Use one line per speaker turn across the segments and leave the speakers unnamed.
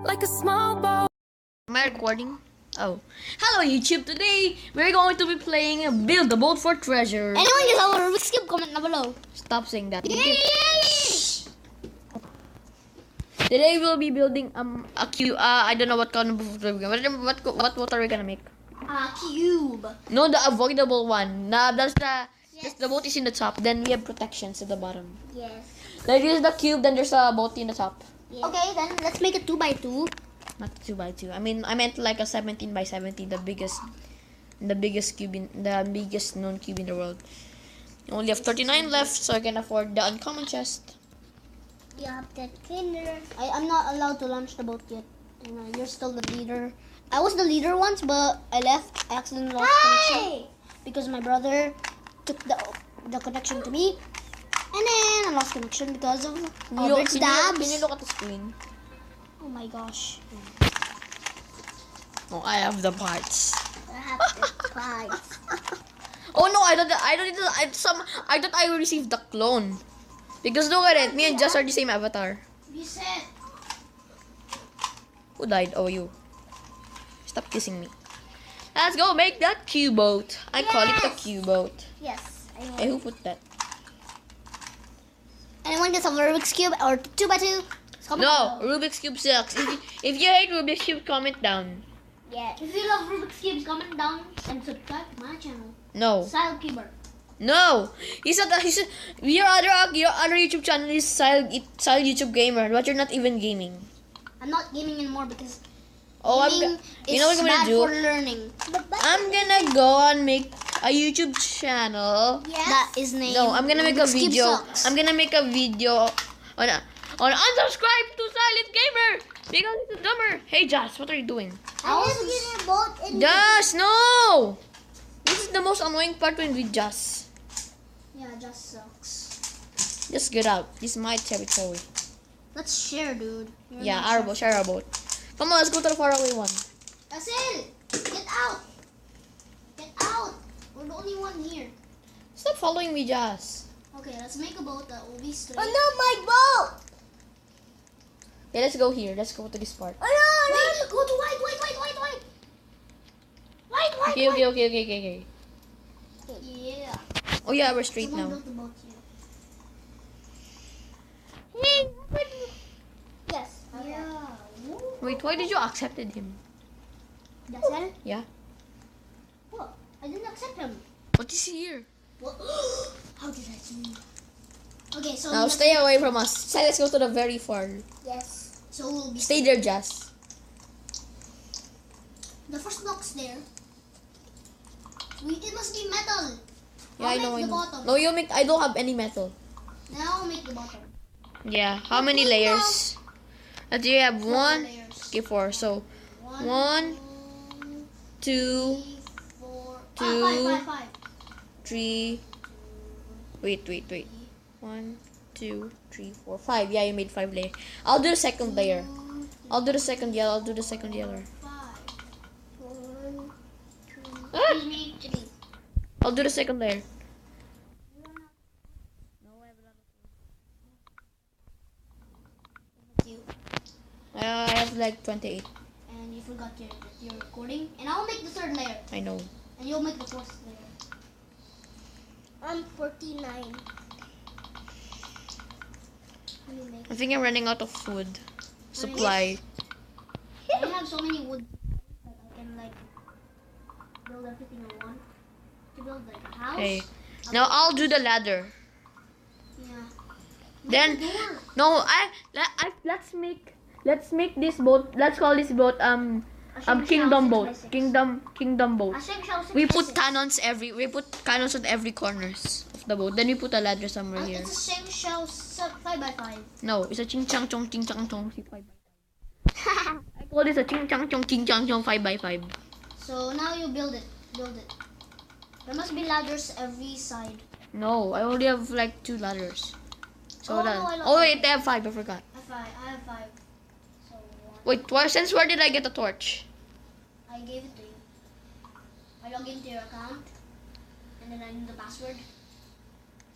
like a small boat.
Am I recording? Oh. Hello YouTube, today we're going to be playing Build the Boat for Treasure.
Anyone get our Rubik's Cube? Comment down below.
Stop saying that.
Yay!
Today we'll be building a cube. I don't know what kind of boat we're gonna. What are we gonna make?
A cube.
No, the avoidable one. Nah, that's the boat is in the top. Then we have protections at the bottom.
Yes.
Like this is the cube. Then there's a boat in the top.
Yes. Okay, then let's make it 2x2.
Not 2x2. I meant like a 17 by 17, the biggest known cube in the world. We only have 39 left, so I can afford the uncommon chest.
You have that kinder. I'm not allowed to launch the boat yet. You're still the leader. I was the leader once, but I left. I accidentally lost connection because my brother took the connection to me, and then I lost connection because of Albert's dabs.
Can you look at the screen?
Oh my gosh.
Oh, I have the parts.
I have the parts.
Oh no, I thought I received the clone. Because look at it, me and Jess are the same avatar.
Reset.
Who died? Oh, you. Stop kissing me. Let's go make that cube boat. I call it the cube boat.
Yes.
Hey, who put that?
Anyone get some Rubik's Cube or 2x2?
No, Rubik's Cube sucks. If you hate Rubik's Cube, comment down.
Yeah. If you love Rubik's Cubes, comment down and subscribe to my channel.
No.
Silent Cuber.
No. Your other YouTube channel is Silent YouTube Gamer, but you're not even gaming.
I'm not gaming anymore because
Oh, you know what I'm gonna
bad
do?
for learning.
I'm gonna go and make a YouTube channel.
Yes. That is named.
No, I'm gonna make a
Rubik's Cube
video.
sucks.
I'm gonna make a video on unsubscribe to Silent Gamer because it's dumber. Hey Josh, what are you doing?
I was getting a boat in
Josh, no! This is the most annoying part when we Josh.
Yeah, it just sucks.
Just get out. This is my territory.
Let's share, dude.
Yeah, our boat, share our boat. Come on, let's go to the faraway one.
Asil, get out! Get out! We're the only one here.
Stop following me, Josh.
Okay, let's make a boat that will be straight.
Oh no, my boat!
Okay, let's go here. Let's go to this part.
Oh no! Wait, go to white.
Okay.
Yeah.
Oh yeah, we're straight
Someone
now.
built the boat here.
Hey.
Yes. Yeah.
Wait, why did you accepted him?
That's it?
Yeah.
What? I didn't accept him.
What is here?
What? How did I do? Okay, so
Now stay away from us. Say, let's go to the very far.
Yes. So we'll be.
Stay there, Jess.
The first block's there. It must be metal.
Yeah,
I'll
I know.
make
I
the
know.
bottom.
No, you make. I don't have any metal.
Now I'll make the bottom.
Yeah. How many layers? Do you have one?
Layers.
Okay, four. So
One,
two,
three, four.
two.
Five.
3. Wait. 1, 2, 3, 4, 5. Yeah, you made 5 layers. I'll do the second layer. I'll do the second yellow. I'll do the second yellow.
5. 1, 2,
Ah!
3.
I'll do the second layer.
You.
I have like 28.
And you forgot your recording. And I'll make the third layer.
I know.
And you'll make the fourth layer. I'm 49.
I think I'm running out of food supply.
I have so many wood that I can like build everything I want. To build like a house.
Okay. Now I'll do the ladder.
Yeah.
Then
Make a door.
no, let's make this boat. Let's call this boat kingdom boat. Kingdom boat.
A shell 6
We
by
put
6.
cannons on every corners of the boat. Then we put a ladder somewhere here.
It's a shell 5x5.
No, it's a ching chang chong 5x5. I call this a ching chang chong 5x5.
So now you build it. There must be ladders every side.
No, I only have like 2 ladders. So
Oh,
that.
I love
Oh wait, I have 5. I forgot.
I have 5. So 1.
Wait, since where did I get the torch?
I gave it to you. I log into your account. And then I need the password.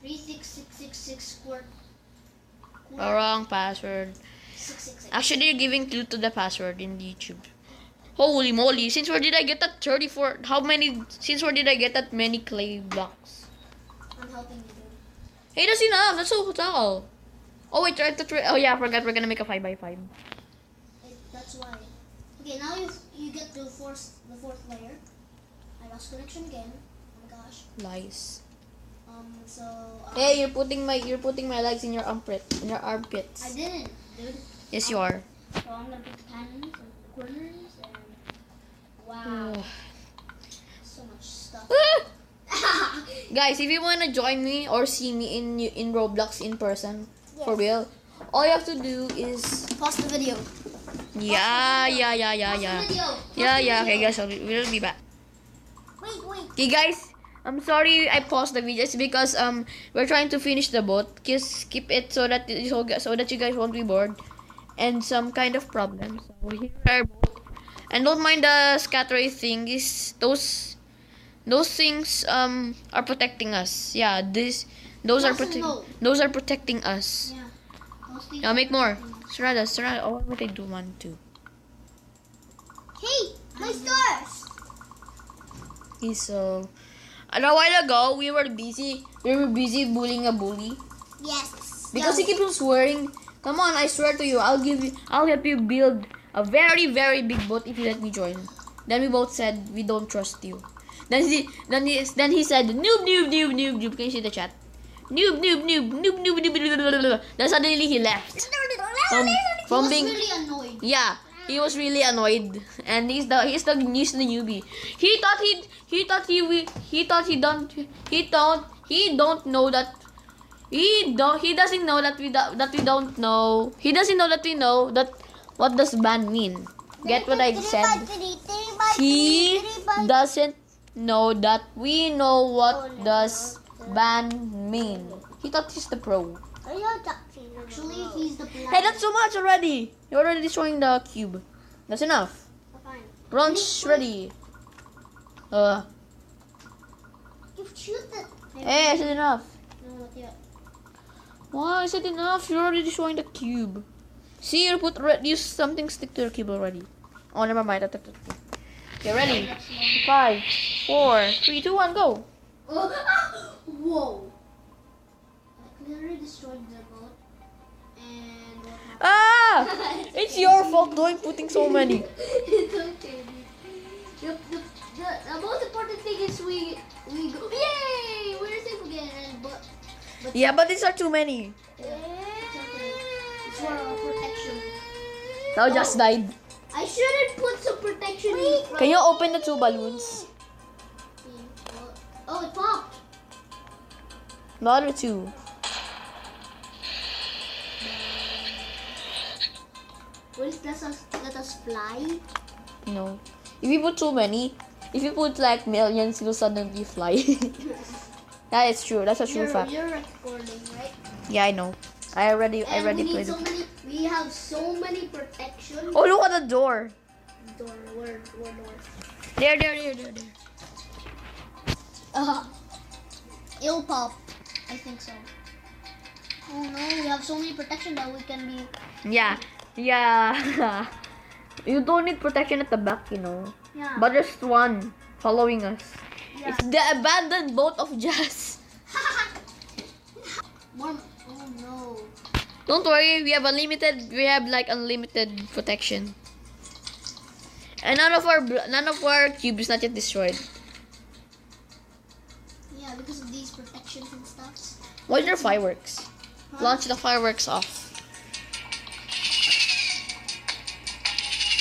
36666 squirt.
Wrong password.
666.
Actually, you're giving clue to the password in YouTube. Holy moly! Since where did I get that 34? How many? Since where did I get that many clay blocks?
I'm helping you, dude.
Hey, that's enough. That's so tall. Oh wait, try to try. Oh yeah, I forgot. We're gonna make a 5x5.
That's why. Okay, now you get the fourth layer. I lost connection again. Oh my gosh.
Lies.
So.
Hey, you're putting my legs in your armpits.
I didn't, dude.
Yes, you are.
So I'm gonna put the cannons in the corners and. Wow. So much stuff.
Guys, if you wanna join me or see me in Roblox in person, for real, all you have to do is
Pause the video.
yeah. Okay, guys, we'll be back.
Wait.
Okay, guys, I'm sorry I paused the video. It's because we're trying to finish the boat. Just skip it so that you guys won't be bored and some kind of problems. So here are both. And don't mind the scattery thing. Those things are protecting us. Yeah, those are protecting us.
Yeah. Those things
Now make more.
protecting us.
Surround. Oh, what would I do? 1, 2.
Hey, my stars.
Okay, so and a while ago we were busy bullying a bully
Yes.
because he keeps on swearing. Come on, I swear to you, I'll help you build a very, very big boat if you let me join. Then we both said we don't trust you. Then he said noob. Can you see the chat? Noob. Then suddenly he left. From
He
being
was really annoyed.
yeah, he was really annoyed, and he's the newbie. He don't know that he doesn't know that we don't know. He doesn't know that we know that what does ban mean. Get what I said? He doesn't know that we know what does ban mean. He thought he's the pro.
Actually, he's the black.
Hey, that's so much already. You're already destroying the cube. That's enough.
Fine.
Bronze ready.
You shoot it.
Hey, I said enough.
No, not yet.
Why is it enough? You're already destroying the cube. See, use something stick to the cube already. Oh, never mind. Okay, ready? 5, 4, 3, 2, 1, go.
Whoa. I clearly destroyed the boat. And what happened?
Ah! It's your fault doing putting so many.
It's okay. The most important thing is we go. Yay! We're safe again. But
Yeah, but these are too many.
it's okay. It's for our protection.
Now just died.
I shouldn't put some protection in front.
Can you open the 2 balloons?
Oh, it popped.
The other 2.
Will it let us fly?
No. If you put too many, if you put like millions, you'll suddenly fly. That is true. That's a true fact.
You're recording, right?
Yeah, I know. I already
We need
played
so
it.
many. We have so many protection.
Oh, look at the door.
Door. Where door?
There.
It'll pop. I think so. Oh no, we have so many protection that we can be.
Yeah. You don't need protection at the back, you know.
Yeah.
But there's one following us.
Yeah.
It's the abandoned boat of Jazz.
More. Oh no.
Don't worry, we have unlimited protection. And none of our cube is not yet destroyed.
Yeah, because of these protections and stuff.
Why are there fireworks?
Huh?
Launch the fireworks off.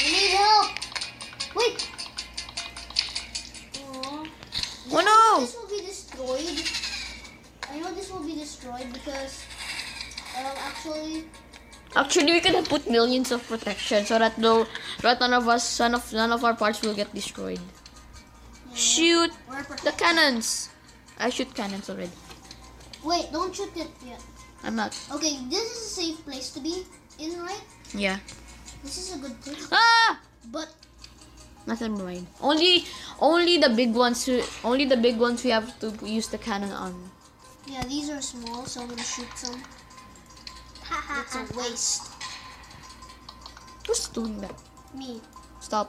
We need help. Wait.
Oh no!
This will be destroyed. I know this will be destroyed because
Actually, we could have put millions of protection so that none of our parts will get destroyed. Shoot
we're
the
protected.
cannons. I shoot cannons already.
Wait, don't shoot it yet.
I'm not.
Okay, this is a safe place to be in, right?
Yeah.
This is a good thing.
Ah!
But
Nothing mind. Only the big ones. Only the big ones we have to use the cannon on.
yeah, these are small, so I'm gonna shoot some. It's a waste.
Who's doing that?
Me.
Stop.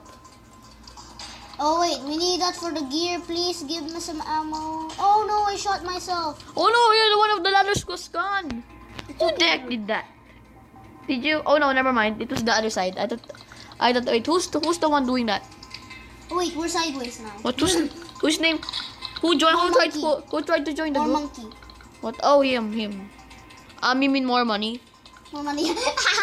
Oh wait, we need that for the gear. Please give me some ammo. Oh no, I shot myself.
Oh no, you're the one of the ladders was gone. Who the heck did that? Did you? Oh no, never mind. It was the other side. I thought. Wait, who's the one doing that?
Oh wait, we're sideways now.
What? Whose name? Who joined? Who tried to join the
More
group?
monkey.
What? Oh, him. You mean more money?
More money.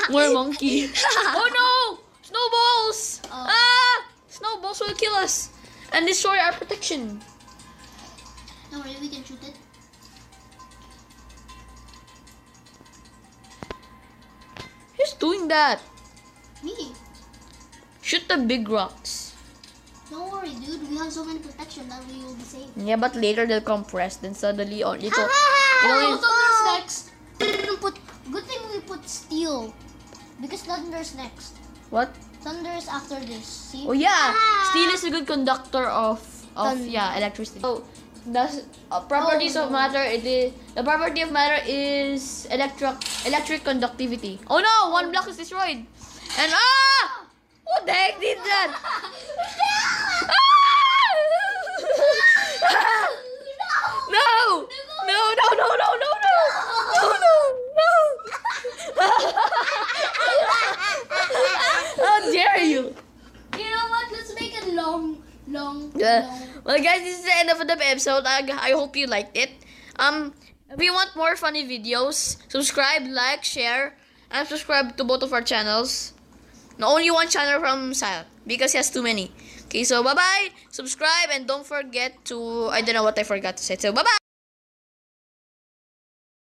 More monkey. Oh no! Snowballs!
Oh.
Ah! Snowballs will kill us and destroy our protection.
Don't worry, we can shoot it.
Who's doing that?
Me.
Shoot the big rocks.
Don't worry, dude. We have so many protection that we will be safe.
Yeah, but later they'll compress. Then suddenly, oh, little.
Oh, Thunder's next. Good thing we put steel. Because Thunder's next.
What?
Thunder's after this. See?
Oh yeah, steel is a good conductor of
Thunder.
electricity. So the properties of matter. The property of matter is electric conductivity. Oh no, one block is destroyed. And who the heck did that? No! How dare you?
You know what? Let's make it long.
Well, guys, this is the end of the episode. I hope you liked it. If you want more funny videos, subscribe, like, share, and subscribe to both of our channels. No, only one channel from Sal because he has too many. Okay, so bye bye. Subscribe and don't forget to. I don't know what I forgot to say. So bye bye.